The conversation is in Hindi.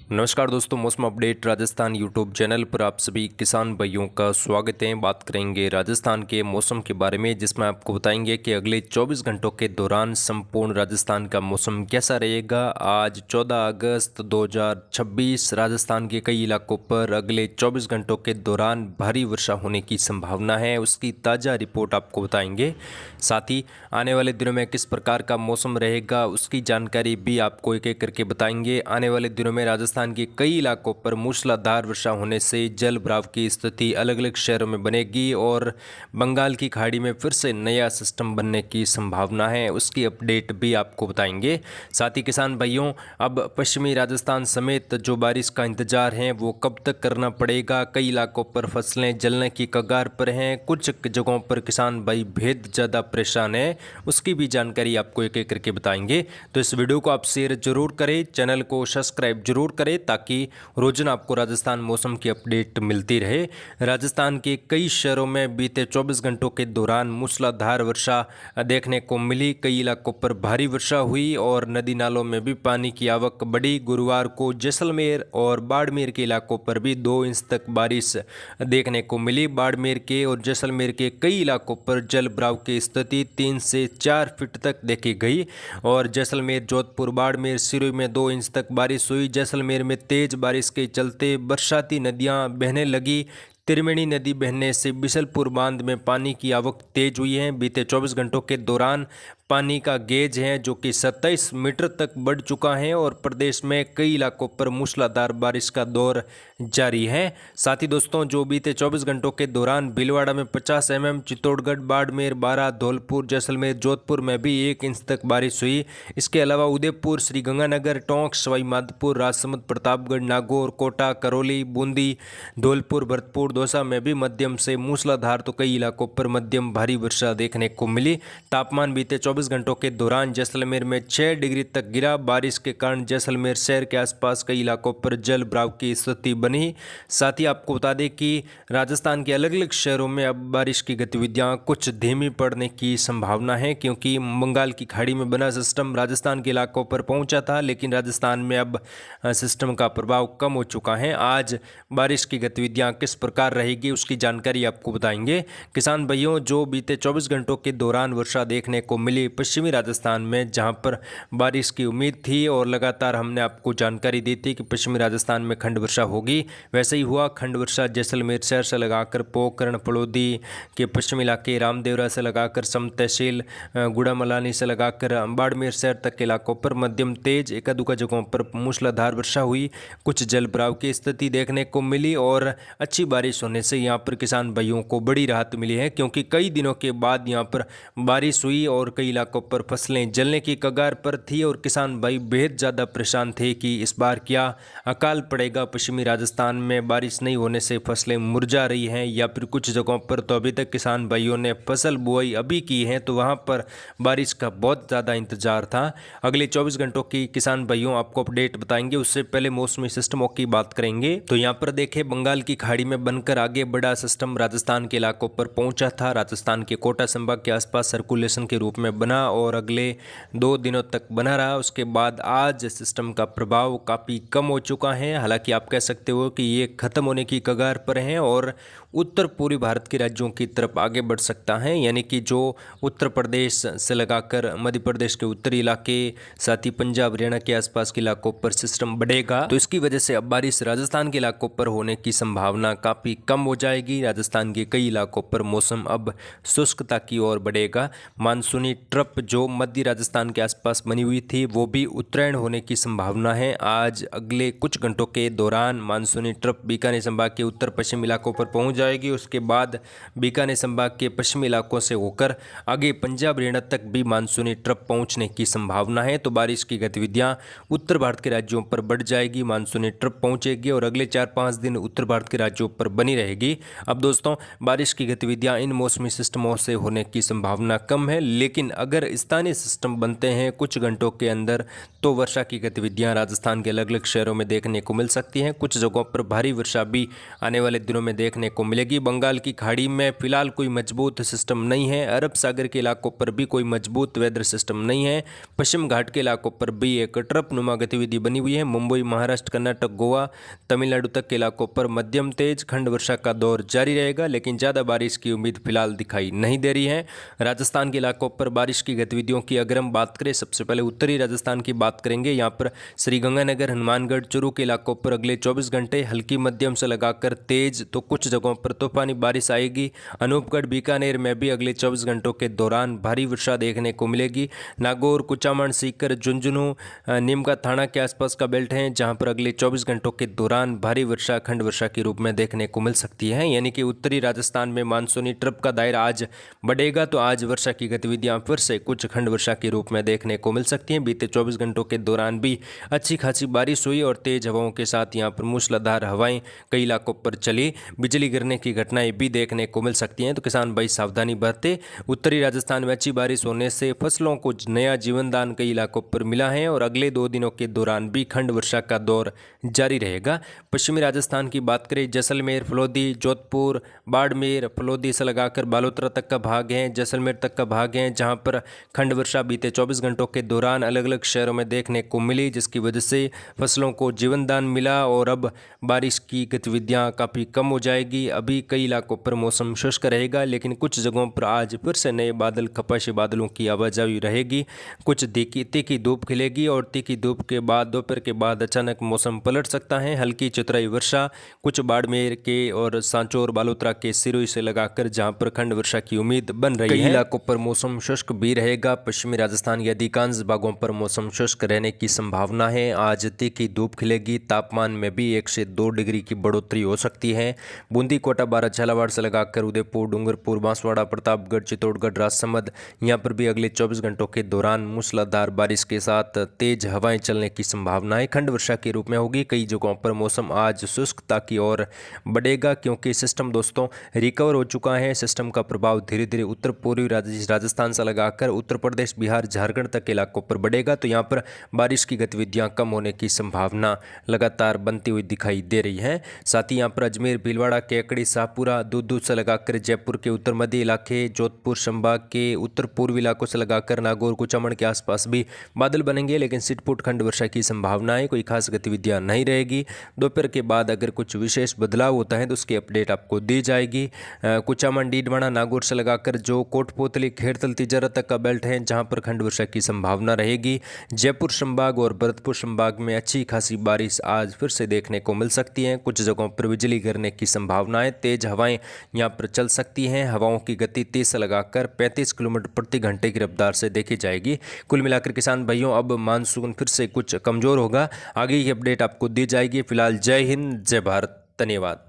नमस्कार दोस्तों, मौसम अपडेट राजस्थान यूट्यूब चैनल पर आप सभी किसान भाइयों का स्वागत है। बात करेंगे राजस्थान के मौसम के बारे में, जिसमें आपको बताएंगे कि अगले 24 घंटों के दौरान संपूर्ण राजस्थान का मौसम कैसा रहेगा। आज 14 अगस्त 2026 राजस्थान के कई इलाकों पर अगले 24 घंटों के दौरान भारी वर्षा होने की संभावना है, उसकी ताज़ा रिपोर्ट आपको बताएंगे। साथ ही आने वाले दिनों में किस प्रकार का मौसम रहेगा उसकी जानकारी भी आपको एक एक करके बताएंगे। आने वाले दिनों में राजस्थान के कई इलाकों पर मूसलाधार वर्षा होने से जल भराव की स्थिति अलग अलग शहरों में बनेगी और बंगाल की खाड़ी में फिर से नया सिस्टम बनने की संभावना है, उसकी अपडेट भी आपको बताएंगे। साथ ही किसान भाइयों, अब पश्चिमी राजस्थान समेत जो बारिश का इंतजार है वो कब तक करना पड़ेगा। कई इलाकों पर फसलें जलने की कगार पर हैं, कुछ जगहों पर किसान भाई बेहद ज़्यादा परेशान है, उसकी भी जानकारी आपको एक एक करके बताएंगे। तो इस वीडियो को आप शेयर जरूर करें, चैनल को सब्सक्राइब जरूर करें ताकि रोजाना आपको राजस्थान मौसम की अपडेट मिलती रहे। राजस्थान के कई शहरों में बीते 24 घंटों के दौरान मूसलाधार वर्षा देखने को मिली। कई इलाकों पर भारी वर्षा हुई और नदी नालों में भी पानी की आवक बढ़ी। गुरुवार को जैसलमेर और बाड़मेर के इलाकों पर भी 2 इंच तक बारिश देखने को मिली। बाड़मेर के और जैसलमेर के कई इलाकों पर जल भराव की स्थिति 3 से 4 फीट तक देखी गई और जैसलमेर, जोधपुर, बाड़मेर, सिरोही में 2 इंच तक बारिश हुई। जैसलमेर में तेज बारिश के चलते बरसाती नदियां बहने लगी। त्रिवेणी नदी बहने से बिशलपुर बांध में पानी की आवक तेज हुई है। बीते 24 घंटों के दौरान पानी का गेज है जो कि 27 मीटर तक बढ़ चुका है और प्रदेश में कई इलाकों पर मूसलाधार बारिश का दौर जारी है। साथ ही दोस्तों, जो बीते 24 घंटों के दौरान भीलवाड़ा में 50 mm, चित्तौड़गढ़, बाड़मेर, बारां, धौलपुर, जैसलमेर, जोधपुर में भी 1 इंच तक बारिश हुई। इसके अलावा उदयपुर, श्रीगंगानगर, टोंक, सवाई माधोपुर, राजसमंद, प्रतापगढ़, नागौर, कोटा, करौली, बूंदी, धौलपुर, भरतपुर, दौसा में भी मध्यम से मूसलाधार तो कई इलाकों पर मध्यम भारी वर्षा देखने को मिली। तापमान बीते 24 घंटों के दौरान जैसलमेर में 6 डिग्री तक गिरा। बारिश के कारण जैसलमेर शहर के आसपास कई इलाकों पर जल भराव की स्थिति बनी। साथ ही आपको बता दें कि राजस्थान के अलग अलग शहरों में अब बारिश की गतिविधियां कुछ धीमी पड़ने की संभावना है, क्योंकि बंगाल की खाड़ी में बना सिस्टम राजस्थान के इलाकों पर पहुंचा था, लेकिन राजस्थान में अब सिस्टम का प्रभाव कम हो चुका है। आज बारिश की गतिविधियां किस प्रकार रहेगी उसकी जानकारी आपको बताएंगे। किसान भाइयों, जो बीते 24 घंटों के दौरान वर्षा देखने को मिली पश्चिमी राजस्थान में, जहां पर बारिश की उम्मीद थी और लगातार हमने आपको जानकारी दी थी कि पश्चिमी राजस्थान में खंड वर्षा होगी, वैसे ही हुआ। खंड वर्षा जैसलमेर शहर से लगाकर पोखरण, पड़ौदी के पश्चिमी इलाके, रामदेवरा से लगाकर सम तहसील गुड़ामलानी से लगाकर बाड़मेर शहर तक के इलाकों पर मध्यम तेज एका दुका जगहों पर मूसलाधार वर्षा हुई। कुछ जल भराव की स्थिति देखने को मिली और अच्छी बारिश होने से यहाँ पर किसान भाइयों को बड़ी राहत मिली है, क्योंकि कई दिनों के बाद यहाँ पर बारिश हुई और कई इलाकों पर फसलें जलने की कगार पर थी और किसान भाई बेहद ज़्यादा परेशान थे कि इस बार क्या अकाल पड़ेगा। पश्चिमी राजस्थान में बारिश नहीं होने से फसलें मुरझा रही हैं, या फिर कुछ जगहों पर तो अभी तक किसान भाइयों ने फसल बुआई अभी की है, तो वहाँ पर बारिश का बहुत ज़्यादा इंतजार था। अगले 24 घंटों की किसान भाइयों आपको अपडेट बताएंगे। उससे पहले मौसमी सिस्टमों की बात करेंगे। तो यहाँ पर देखें, बंगाल की खाड़ी में बनकर आगे बढ़ा सिस्टम राजस्थान के इलाकों पर पहुंचा था। राजस्थान के कोटा संभाग के आसपास सर्कुलेशन के रूप में बना और अगले 2 दिनों तक बना रहा। उसके बाद आज सिस्टम का प्रभाव काफ़ी कम हो चुका है। हालांकि आप कह सकते हो कि ये खत्म होने की कगार पर है और उत्तर पूर्वी भारत के राज्यों की तरफ आगे बढ़ सकता है, यानी कि जो उत्तर प्रदेश से लगाकर मध्य प्रदेश के उत्तरी इलाके, साथ ही पंजाब, हरियाणा के आसपास के इलाकों पर सिस्टम बढ़ेगा, तो इसकी वजह से अब बारिश राजस्थान के इलाकों पर होने की संभावना काफ़ी कम हो जाएगी। राजस्थान के कई इलाकों पर मौसम अब शुष्कता की ओर बढ़ेगा। मानसूनी ट्रप जो मध्य राजस्थान के आसपास बनी हुई थी वो भी उत्तरायण होने की संभावना है। आज अगले कुछ घंटों के दौरान मानसूनी ट्रप बीकानेर संभाग के उत्तर पश्चिम इलाकों पर पहुंच जाएगी। उसके बाद बीकानेर संभाग के पश्चिमी इलाकों से होकर आगे पंजाब, हरियाणा तक भी मानसूनी ट्रप पहुंचने की संभावना है। तो बारिश की गतिविधियां उत्तर भारत के राज्यों पर बढ़ जाएगी, मानसूनी ट्रप पहुंचेगी और अगले 4-5 दिन उत्तर भारत के राज्यों पर बनी रहेगी। अब दोस्तों, बारिश की गतिविधियां इन मौसमी सिस्टमों से होने की संभावना कम है, लेकिन अगर स्थानीय सिस्टम बनते हैं कुछ घंटों के अंदर तो वर्षा की गतिविधियां राजस्थान के अलग अलग शहरों में देखने को मिल सकती हैं। कुछ जगहों पर भारी वर्षा भी आने वाले दिनों में देखने को मिलेगी। बंगाल की खाड़ी में फिलहाल कोई मजबूत सिस्टम नहीं है। अरब सागर के इलाकों पर भी कोई मजबूत वेदर सिस्टम नहीं है। पश्चिम घाट के इलाकों पर भी एक ट्रफ नुमा गतिविधि बनी हुई है। मुंबई, महाराष्ट्र, कर्नाटक, गोवा, तमिलनाडु तक के इलाकों पर मध्यम तेज खंड वर्षा का दौर जारी रहेगा, लेकिन ज़्यादा बारिश की उम्मीद फिलहाल दिखाई नहीं दे रही है। राजस्थान के इलाकों पर बारिश की गतिविधियों की अगर हम बात करें, सबसे पहले उत्तरी राजस्थान की बात करेंगे। यहाँ पर श्रीगंगानगर, हनुमानगढ़, चूरू के इलाकों पर अगले 24 घंटे हल्की मध्यम से लगाकर तेज तो कुछ जगहों पर तूफानी बारिश आएगी। अनूपगढ़, बीकानेर में भी अगले 24 घंटों के दौरान भारी वर्षा देखने को मिलेगी। नागौर, कुचामन, सीकर, झुंझुनू, नीमका थाना के आसपास का बेल्ट है, जहां पर अगले 24 घंटों के दौरान भारी वर्षा खंड वर्षा के रूप में देखने को मिल सकती है। यानी कि उत्तरी राजस्थान में मानसूनी ट्रफ का दायरा आज बढ़ेगा, तो आज वर्षा की गतिविधियां फिर से कुछ खंड वर्षा के रूप में देखने को मिल सकती हैं। बीते 24 घंटों के दौरान भी अच्छी खासी बारिश हुई और तेज हवाओं के साथ यहां पर मूसलाधार हवाएं कई इलाकों पर चली। बिजली गिरने की घटनाएं भी देखने को मिल सकती हैं, तो किसान भाई सावधानी बरते। उत्तरी राजस्थान में अच्छी बारिश होने से फसलों को नया जीवनदान कई इलाकों पर मिला है और अगले 2 दिनों के दौरान भी खंड वर्षा का दौर जारी रहेगा। पश्चिमी राजस्थान की बात करें, जैसलमेर, फलोदी, जोधपुर, बाड़मेर, फलोदी से लगाकर बालोतरा तक का भाग है, जैसलमेर तक का भाग है, जहां पर खंड वर्षा बीते 24 घंटों के दौरान अलग अलग शहरों में देखने को मिली, जिसकी वजह से फसलों को जीवनदान मिला और अब बारिश की गतिविधियां काफ़ी कम हो जाएगी। अभी कई इलाकों पर मौसम शुष्क रहेगा, लेकिन कुछ जगहों पर आज फिर से नए बादल, खपाशी बादलों की आवाजाही रहेगी। कुछ तीखी धूप खिलेगी और तीखी धूप के बाद दोपहर के बाद अचानक मौसम पलट सकता है। हल्की चतुराई वर्षा कुछ बाड़मेर के और सांचौर, बालोतरा के सिरोही से लगाकर जहां पर खंड वर्षा की उम्मीद बन रही है। कई इलाकों पर मौसम शुष्क भी रहेगा। पश्चिमी राजस्थान के अधिकांश भागों पर मौसम शुष्क रहने की संभावना है। आज तीखी धूप खिलेगी, तापमान में भी 1 से 2 डिग्री की बढ़ोतरी हो सकती है। बूंदी, कोटा, बारां, झालावाड़ से लगाकर उदयपुर, डूंगरपुर, बांसवाड़ा, प्रतापगढ़, चित्तौड़गढ़, राजसमंद, यहाँ पर भी अगले 24 घंटों के दौरान मूसलाधार बारिश के साथ तेज हवाएं चलने की संभावना है। खंड वर्षा के रूप में होगी। कई जगहों पर मौसम आज शुष्कता की ओर बढ़ेगा, क्योंकि सिस्टम दोस्तों रिकवर हो चुका है। सिस्टम का प्रभाव धीरे धीरे उत्तर पूर्वी राजस्थान से लगाकर उत्तर प्रदेश, बिहार, झारखंड तक के इलाकों पर बढ़ेगा, तो यहाँ पर बारिश की गतिविधियां कम होने की संभावना लगातार बनती हुई दिखाई दे रही है। साथ ही यहाँ पर अजमेर, भीलवाड़ा, केकड़ी, शाहपुरा, दूध से लगाकर जयपुर के उत्तर मध्य इलाके, जोधपुर संभाग के उत्तर पूर्वी इलाकों से लगाकर नागौर, कुचामन के आसपास भी बादल बनेंगे, लेकिन छिटपुट खंड वर्षा की संभावना है। कोई खास गतिविधियां नहीं रहेगी। दोपहर के बाद अगर कुछ विशेष बदलाव होता है तो उसकी अपडेट आपको दी जाएगी। कुचामन, डीडवाना, नागौर से लगाकर जो कोटपुतली, खेड़तल, तिजारा तक का बेल्ट है, जहां पर खंड वर्षा की संभावना रहेगी। जयपुर संभाग और भरतपुर संभाग में अच्छी खासी बारिश आज फिर से देखने को मिल सकती है। कुछ जगहों पर बिजली गिरने की संभावना है। तेज हवाएं यहां पर चल सकती हैं। हवाओं की गति 30 से लगाकर 35 किलोमीटर प्रति घंटे की रफ्तार से देखी जाएगी। कुल मिलाकर किसान भाइयों, अब मानसून फिर से कुछ कमजोर होगा। आगे की अपडेट आपको दी जाएगी। फिलहाल जय हिंद, जय भारत, धन्यवाद।